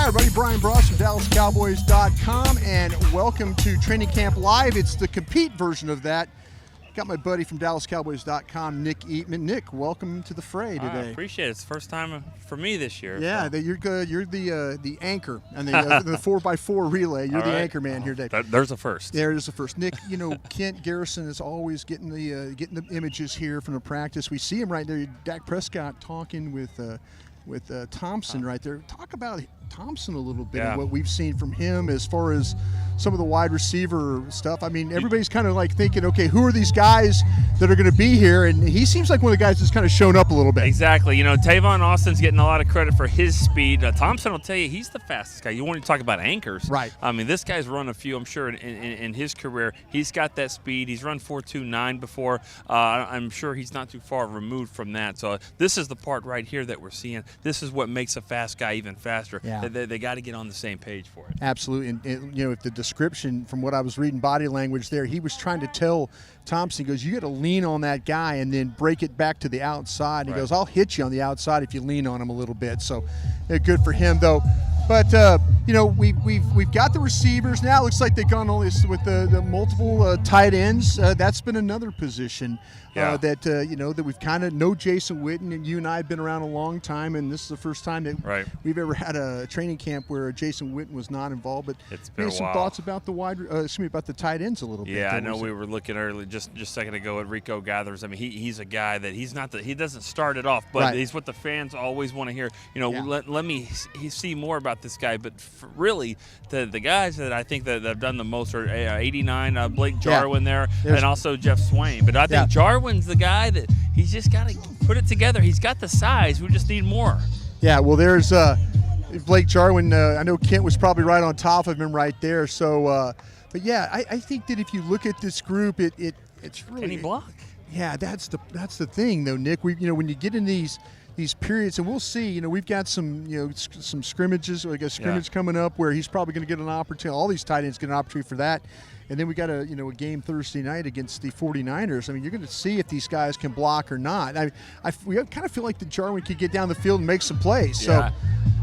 Hi, everybody. Brian Broaddus from DallasCowboys.com, and welcome to Training Camp Live. It's the compete version of that. Got my buddy from DallasCowboys.com, Nick Eatman. Nick, welcome to the fray today. I appreciate it. It's the first time for me this year. Yeah, so. you're good. You're the anchor and the 4x4 relay. You're the anchor man here today. There's a first. There's a first. Nick, Kent Garrison is always getting the images here from the practice. We see him right there. Dak Prescott talking with Thompson right there. Talk about Thompson a little bit and what we've seen from him as far as some of the wide receiver stuff. I mean, everybody's kind of like thinking, okay, who are these guys that are going to be here? And he seems like one of the guys that's kind of shown up a little bit. Exactly. Tavon Austin's getting a lot of credit for his speed. Thompson will tell you he's the fastest guy. You want to talk about anchors. Right. I mean, this guy's run a few, I'm sure, in his career. He's got that speed. He's run 4.29 before. I'm sure he's not too far removed from that. So this is the part right here that we're seeing. This is what makes a fast guy even faster. Yeah. They got to get on the same page for it. Absolutely. And if the description from what I was reading, body language there, he was trying to tell Thompson, he goes, you got to lean on that guy and then break it back to the outside. And he goes, I'll hit you on the outside if you lean on him a little bit. So good for him, though. But, we've got the receivers. Now it looks like they've gone all this with the multiple tight ends. That's been another position that we've kind of know Jason Witten, and you and I have been around a long time, and this is the first time that we've ever had a training camp where Jason Witten was not involved. But it's been a some while. Thoughts about the about the tight ends a little bit. Yeah, I know we were looking early just a second ago at Rico Gathers. I mean, he's a guy that he doesn't start it off, but he's what the fans always want to hear. Let me see more about this guy. But really, the guys that I think that have done the most are 89, Blake Jarwin there, and also Jeff Swain. But I think Jarwin's the guy that he's just got to put it together. He's got the size. We just need more. Yeah, well, there's Blake Jarwin. I know Kent was probably right on top of him right there. So, but yeah, I think that if you look at this group, it's really. Can he block? Yeah, that's the thing though, Nick. When you get in these periods, and we'll see. We've got some some scrimmages. Like a scrimmage coming up where he's probably going to get an opportunity. All these tight ends get an opportunity for that. And then we got a game Thursday night against the 49ers. I mean, you're going to see if these guys can block or not. We kind of feel like the Jarwin could get down the field and make some plays. So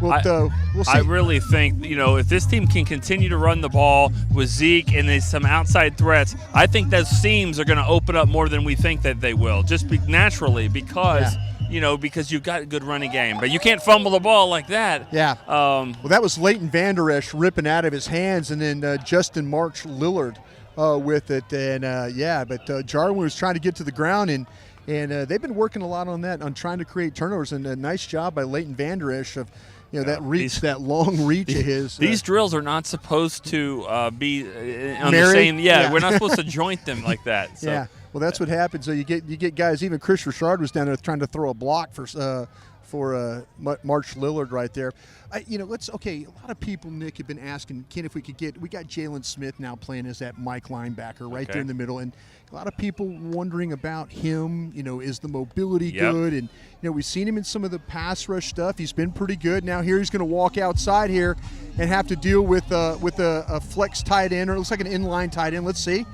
we'll see. I really think, if this team can continue to run the ball with Zeke and there's some outside threats, I think those seams are going to open up more than we think that they will, just naturally because because you've got a good running game. But you can't fumble the ball like that. Yeah. Well, that was Leighton Vander Esch ripping out of his hands, and then Justin March Lillard with it. And, but Jarwin was trying to get to the ground, and they've been working a lot on that, on trying to create turnovers. And a nice job by Leighton Vander Esch of that long reach of his. These drills are not supposed to be on married? the same. Yeah, we're not supposed to joint them like that. So. Yeah. Well, that's what happens. So you get guys. Even Chris Richard was down there trying to throw a block for March Lillard right there. A lot of people, Nick, have been asking, Ken, if we got Jaylon Smith now playing as that Mike linebacker right there in the middle, and a lot of people wondering about him. Is the mobility good? And we've seen him in some of the pass rush stuff. He's been pretty good. Now here he's going to walk outside here and have to deal with a flex tight end, or it looks like an inline tight end. Let's see.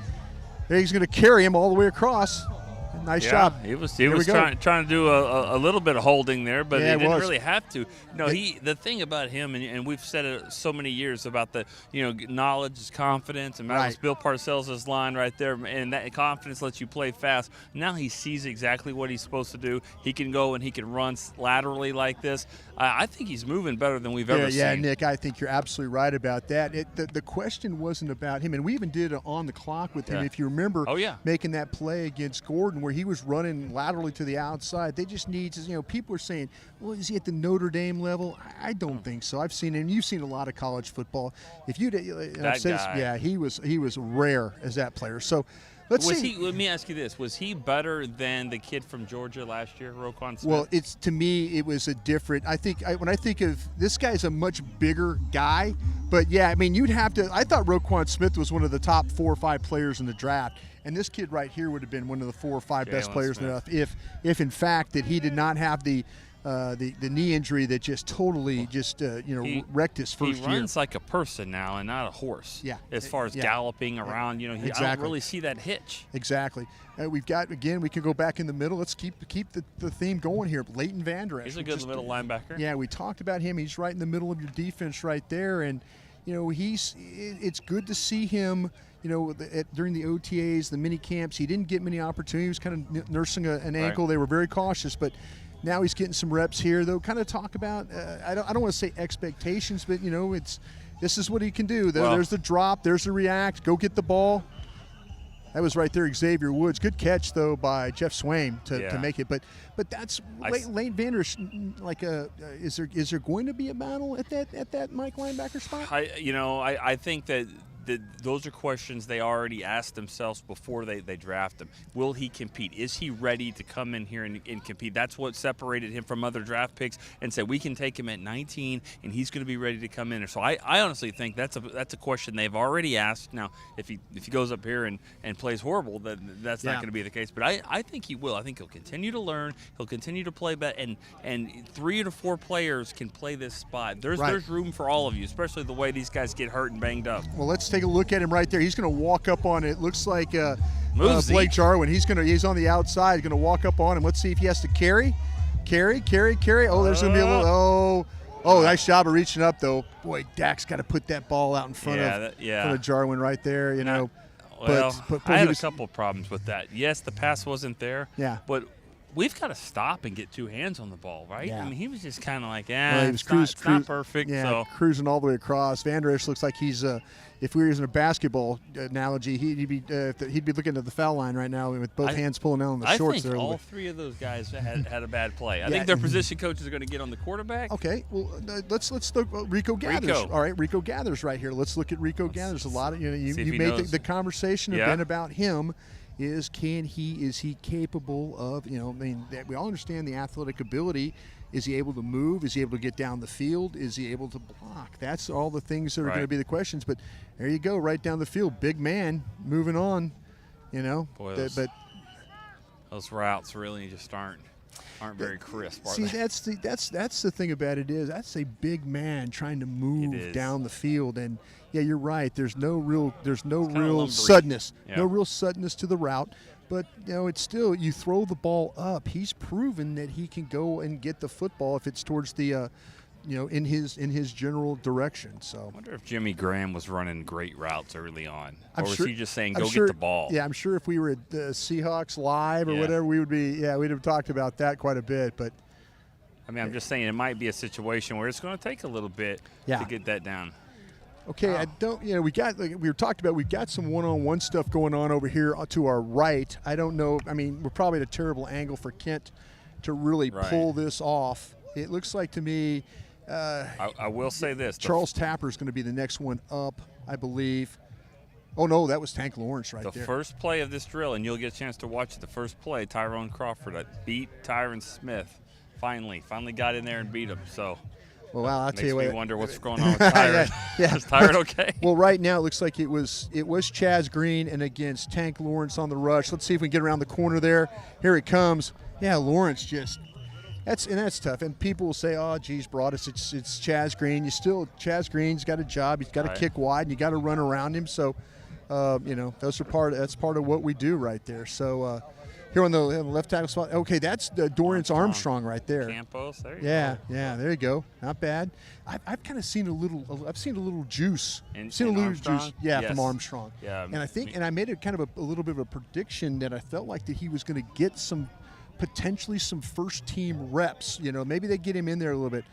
He's going to carry him all the way across. Nice job. He was trying to do a little bit of holding there, but he didn't really have to. The thing about him, and we've said it so many years about the knowledge is confidence, and that was Bill Parcells' line right there, and that confidence lets you play fast. Now he sees exactly what he's supposed to do. He can go and he can run laterally like this. I think he's moving better than we've ever seen. Yeah, Nick, I think you're absolutely right about that. The question wasn't about him, and we even did it on the clock with him, if you remember, making that play against Gordon where he was running laterally to the outside. They just need to, people are saying, well, is he at the Notre Dame level? I don't think so. I've seen him. You've seen a lot of college football. If you, he was rare as that player. So let's see. Let me ask you this: was he better than the kid from Georgia last year, Roquan Smith? Well, to me, it was a different. When I think of this guy's a much bigger guy, but you'd have to. I thought Roquan Smith was one of the top 4 or 5 players in the draft. And this kid right here would have been one of the 4 or 5 best players in the draft if in fact that he did not have the the knee injury that just totally wrecked his first year. He runs like a person now and not a horse. Yeah. As far as galloping around, I don't really see that hitch. Exactly. We've got, again, we can go back in the middle. Let's keep the theme going here. Leighton Vander Esch. He's a good middle linebacker. Yeah, we talked about him. He's right in the middle of your defense right there. And, it's good to see him, during the OTAs, the mini camps. He didn't get many opportunities. He was kind of nursing an ankle. They were very cautious, but now he's getting some reps here. They'll kind of talk about, I don't want to say expectations, but, this is what he can do. There's the drop. There's the react. Go get the ball. That was right there, Xavier Woods. Good catch, though, by Jeff Swaim to make it. But that's Leighton Vander Esch. Is there going to be a battle at that Mike linebacker spot? I think that those are questions they already asked themselves before they draft him. Will he compete? Is he ready to come in here and compete? That's what separated him from other draft picks and said we can take him at 19 and he's going to be ready to come in. So I honestly think that's a question they've already asked. Now, if he goes up here and plays horrible, then that's not going to be the case. But I think he will. I think he'll continue to learn. He'll continue to play better. And 3 to 4 players can play this spot. There's room for all of you, especially the way these guys get hurt and banged up. Well, let's take a look at him right there. He's going to walk up on it. Looks like Blake Jarwin. He's on the outside. He's going to walk up on him. Let's see if he has to carry. Oh, there's going to be a little. Oh, nice job of reaching up though. Boy, Dak's got to put that ball out in front of Jarwin right there. Well, but I had a couple of problems with that. Yes, the pass wasn't there. Yeah. But we've got to stop and get 2 hands on the ball, right? Yeah. I mean, he was just kind of like, it's not perfect. Yeah, so. Cruising all the way across. Vander Esch looks like he's, if we were using a basketball analogy, he'd be looking at the foul line right now with both hands pulling down on the shorts. I think all 3 of those guys had a bad play. I think their position coaches are going to get on the quarterback. Okay, well, let's look Rico Gathers. All right, Rico Gathers right here. Let's look at Rico Gathers. A lot of you made the conversation have been about him. Is he capable of, we all understand the athletic ability. Is he able to move? Is he able to get down the field? Is he able to block? That's all the things that are going to be the questions. But there you go, right down the field. Big man moving on, Boy, those routes really just aren't very crisp. See, that's the thing about it is that's a big man trying to move down the field, and you're right. There's no real suddenness, no real suddenness to the route. But it's still, you throw the ball up. He's proven that he can go and get the football if it's towards the in his general direction. So I wonder if Jimmy Graham was running great routes early on, or was he just saying, get the ball? Yeah, I'm sure if we were at the Seahawks Live or whatever, we'd have talked about that quite a bit. But I mean, I'm just saying it might be a situation where it's going to take a little bit to get that down. Okay, I don't. We were talked about. We've got some one-on-one stuff going on over here to our right. I don't know. I mean, we're probably at a terrible angle for Kent to really pull this off. It looks like to me. I will say this: Charles Tapper is going to be the next one up, I believe. Oh no, that was Tank Lawrence there. The first play of this drill, and you'll get a chance to watch it. The first play, Tyrone Crawford beat Tyron Smith. Finally got in there and beat him. So. Well, I'll tell you what. Makes me wonder what's going on with Tyron. Is Tyron okay? Well, right now it looks like it was Chaz Green and against Tank Lawrence on the rush. Let's see if we can get around the corner there. Here it comes. Yeah, Lawrence that's tough. And people will say, "Oh, geez, Broaddus, it's Chaz Green." Chaz Green's got a job. He's got to kick wide, and you got to run around him. So, that's part of what we do right there. So. Here on the left tackle spot. Okay, that's Dorian Armstrong right there. Campos, there you go. Yeah, there you go. Not bad. I've kind of seen a little juice. Armstrong? From Armstrong. Yeah. And I made it kind of a little bit of a prediction that I felt like that he was going to get potentially some first team reps. Maybe they get him in there a little bit.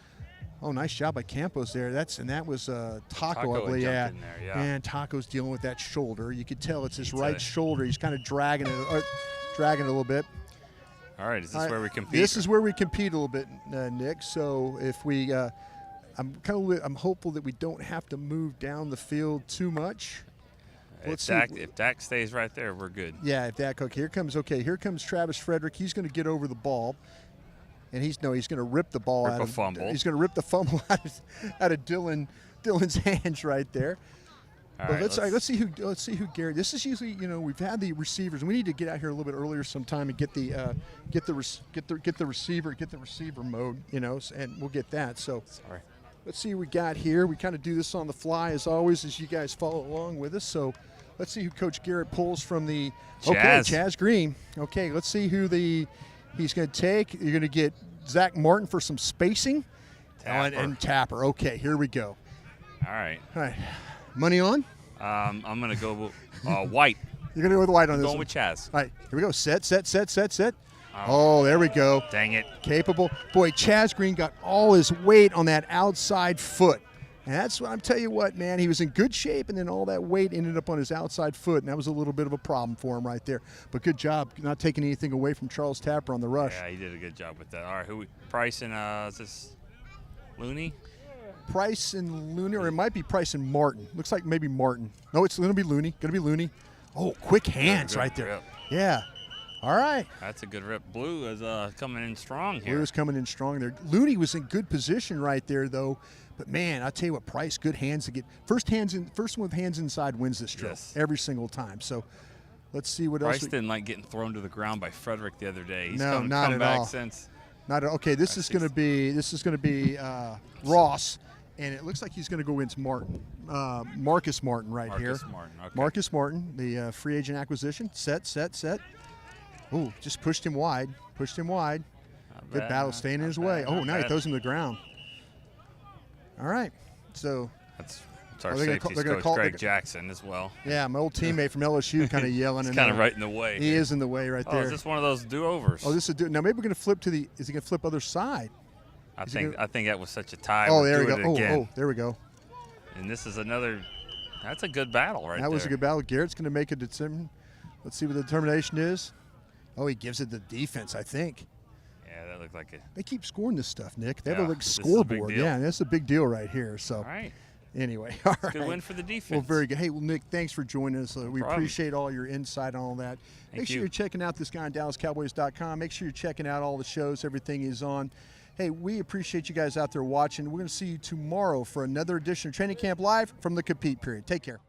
Oh, nice job by Campos there. That was Taco, I believe. Yeah. And Taco's dealing with that shoulder. You could tell it's his right shoulder. He's kind of dragging it a little bit. All right, is this where we compete? This is where we compete a little bit, Nick. So if we, I'm hopeful that we don't have to move down the field too much. If Dak stays right there, we're good. Yeah, if Dak. Okay, here comes Travis Frederick. He's going to get over the ball, and he's going to rip the ball out of fumble. He's going to rip the fumble out of Dylan's hands right there. But let's see who Garrett. This is usually, we've had the receivers, and we need to get out here a little bit earlier sometime and get the receiver mode, and we'll get that. So let's see who we got here. We kind of do this on the fly as always, as you guys follow along with us. So let's see who Coach Garrett pulls from the Chaz Green. Okay, let's see who he's going to take. You're going to get Zach Martin for some spacing. And Tapper. Okay, here we go. All right. Money on? I'm going to go white. You're going to go with white on this one? Going with Chaz. All right, here we go. Set. Oh, there we go. Dang it. Capable. Boy, Chaz Green got all his weight on that outside foot. And that's what I'm telling you what, man. He was in good shape, and then all that weight ended up on his outside foot, and that was a little bit of a problem for him right there. But good job not taking anything away from Charles Tapper on the rush. Yeah, he did a good job with that. All right, Price and is this Looney? Price and Looney, or it might be Price and Martin. Looks like maybe Martin. No, it's going to be Looney. Oh, quick hands right there. Rip. Yeah. All right. That's a good rip. Blue is coming in strong here. Blue is coming in strong there. Looney was in good position right there, though. But, man, I'll tell you what, Price, good hands to get. First one with hands inside wins this drill every single time. So let's see what else. Price didn't like getting thrown to the ground by Frederick the other day. He's not come at back all. Since. Okay, this is going to be Ross. And it looks like he's going to go into Marcus Martin here. Martin, okay. Marcus Martin, the free agent acquisition. Set. Ooh, just pushed him wide. Good battle, staying in his way. Oh, now he throws him to the ground. All right. So that's our safeties coach, Greg Jackson, as well. Yeah, my old teammate from LSU kind of yelling. He's kind of right in the way. He is in the way right there. Is this one of those do-overs? Oh, this is now maybe we're going to flip is he going to flip other side? I think that was such a tie. Oh, there we go. Oh, there we go. And this is another. That's a good battle right there. That was a good battle. Garrett's going to make a decision. Let's see what the determination is. Oh, he gives it the defense, I think. Yeah, that looked like it. They keep scoring this stuff, Nick. They have a scoreboard. Yeah, that's a big deal right here. So, all right. Anyway, all right. Good win for the defense. Well, very good. Hey, Nick, thanks for joining us. We appreciate all your insight on all that. Make sure you're checking out this guy on DallasCowboys.com. Make sure you're checking out all the shows. Everything is on. Hey, we appreciate you guys out there watching. We're going to see you tomorrow for another edition of Training Camp Live from the Compete Period. Take care.